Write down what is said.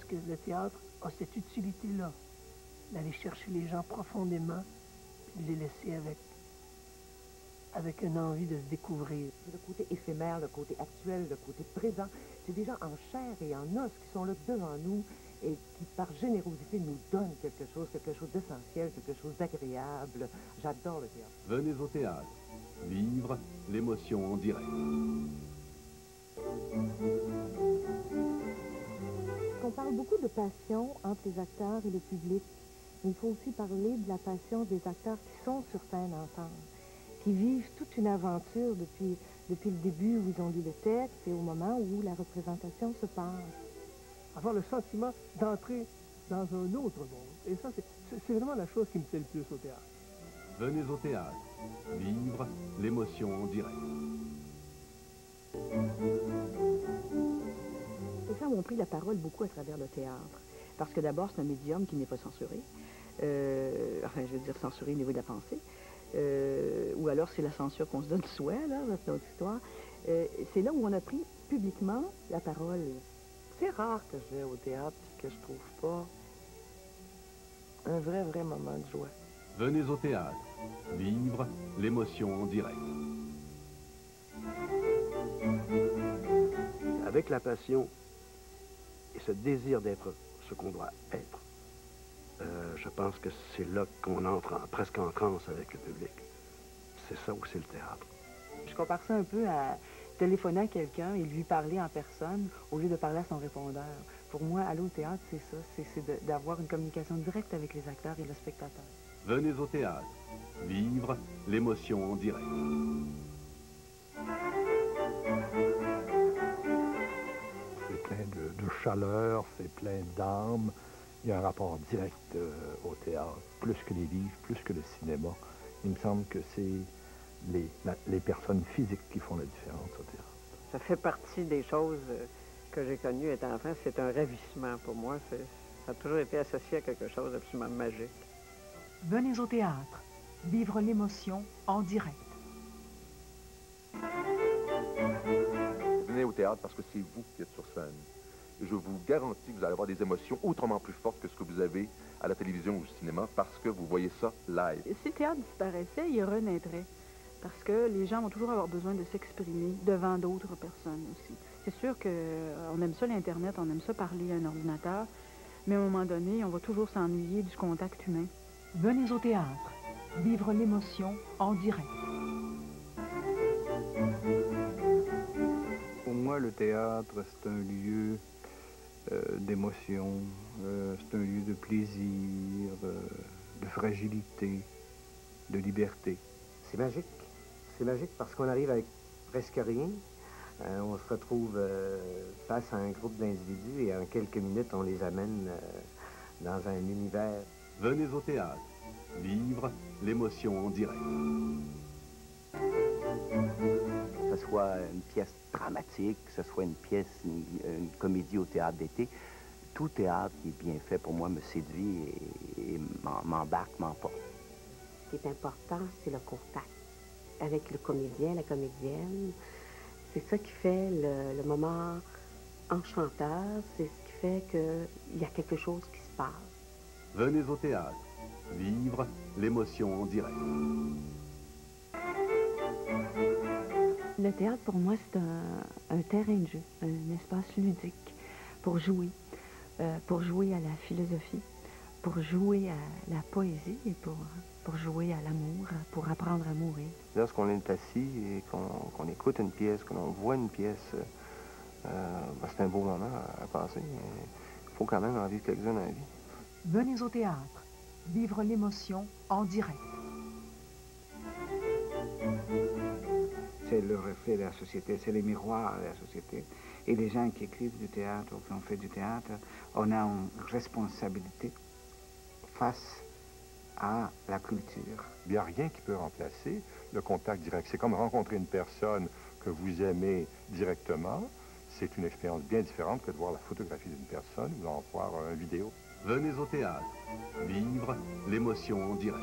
que le théâtre a cette utilité-là, d'aller chercher les gens profondément, puis de les laisser avec une envie de se découvrir. Le côté éphémère, le côté actuel, le côté présent, c'est des gens en chair et en os qui sont là devant nous et qui, par générosité, nous donnent quelque chose d'essentiel, quelque chose d'agréable. J'adore le théâtre. Venez au théâtre, vivre l'émotion en direct. On parle beaucoup de passion entre les acteurs et le public, mais il faut aussi parler de la passion des acteurs qui sont sur scène ensemble, qui vivent toute une aventure depuis le début où ils ont lu le texte et au moment où la représentation se passe. Avoir le sentiment d'entrer dans un autre monde. Et ça, c'est vraiment la chose qui me plaît le plus au théâtre. Venez au théâtre, vivre l'émotion en direct. Les femmes ont pris la parole beaucoup à travers le théâtre, parce que d'abord, c'est un médium qui n'est pas censuré. Enfin, je veux dire censuré au niveau de la pensée. Ou alors c'est la censure qu'on se donne soi, là, dans notre histoire. C'est là où on a pris publiquement la parole. C'est rare que je vais au théâtre et que je trouve pas un vrai moment de joie. Venez au théâtre, vivre l'émotion en direct. Avec la passion et ce désir d'être ce qu'on doit être, je pense que c'est là qu'on entre presque en transe avec le public. C'est ça où c'est le théâtre. Je compare ça un peu à téléphoner à quelqu'un et lui parler en personne au lieu de parler à son répondeur. Pour moi, aller au théâtre, c'est ça, c'est d'avoir une communication directe avec les acteurs et le spectateur. Venez au théâtre, vivre l'émotion en direct. C'est plein de chaleur, c'est plein d'âme. Il y a un rapport direct au théâtre, plus que les livres, plus que le cinéma. Il me semble que c'est les personnes physiques qui font la différence au théâtre. Ça fait partie des choses que j'ai connues étant enfant. C'est un ravissement pour moi. Ça a toujours été associé à quelque chose d'absolument magique. Venez au théâtre, vivre l'émotion en direct. Venez au théâtre parce que c'est vous qui êtes sur scène. Et je vous garantis que vous allez avoir des émotions autrement plus fortes que ce que vous avez à la télévision ou au cinéma parce que vous voyez ça live. Si le théâtre disparaissait, il renaîtrait. Parce que les gens vont toujours avoir besoin de s'exprimer devant d'autres personnes aussi. C'est sûr qu'on aime ça l'Internet, on aime ça parler à un ordinateur, mais à un moment donné, on va toujours s'ennuyer du contact humain. Venez au théâtre, vivre l'émotion en direct. Pour moi, le théâtre, c'est un lieu d'émotion, c'est un lieu de plaisir, de fragilité, de liberté. C'est magique. C'est magique parce qu'on arrive avec presque rien. On se retrouve face à un groupe d'individus et en quelques minutes, on les amène dans un univers. Venez au théâtre, vivre l'émotion en direct. Que ce soit une pièce dramatique, que ce soit une pièce, une comédie au théâtre d'été, tout théâtre qui est bien fait pour moi me séduit et m'embarque, m'emporte. Ce qui est important, c'est le contact avec le comédien, la comédienne. C'est ça qui fait le moment enchanteur, c'est ce qui fait qu'il y a quelque chose qui se passe. Venez au théâtre, vivre l'émotion en direct. Le théâtre, pour moi, c'est un terrain de jeu, un espace ludique pour jouer à la philosophie, pour jouer à la poésie et pour jouer à l'amour, pour apprendre à mourir. Lorsqu'on est assis et qu'on écoute une pièce, que l'on voit une pièce, c'est un beau moment à passer. Il faut quand même en vivre quelques-uns dans la vie. Venez au théâtre, vivre l'émotion en direct. C'est le reflet de la société, c'est le miroir de la société. Et les gens qui écrivent du théâtre ou qui ont fait du théâtre, on a une responsabilité face à la culture. Il n'y a rien qui peut remplacer le contact direct. C'est comme rencontrer une personne que vous aimez directement. C'est une expérience bien différente que de voir la photographie d'une personne ou d'en voir une vidéo. Venez au théâtre, vivre l'émotion en direct.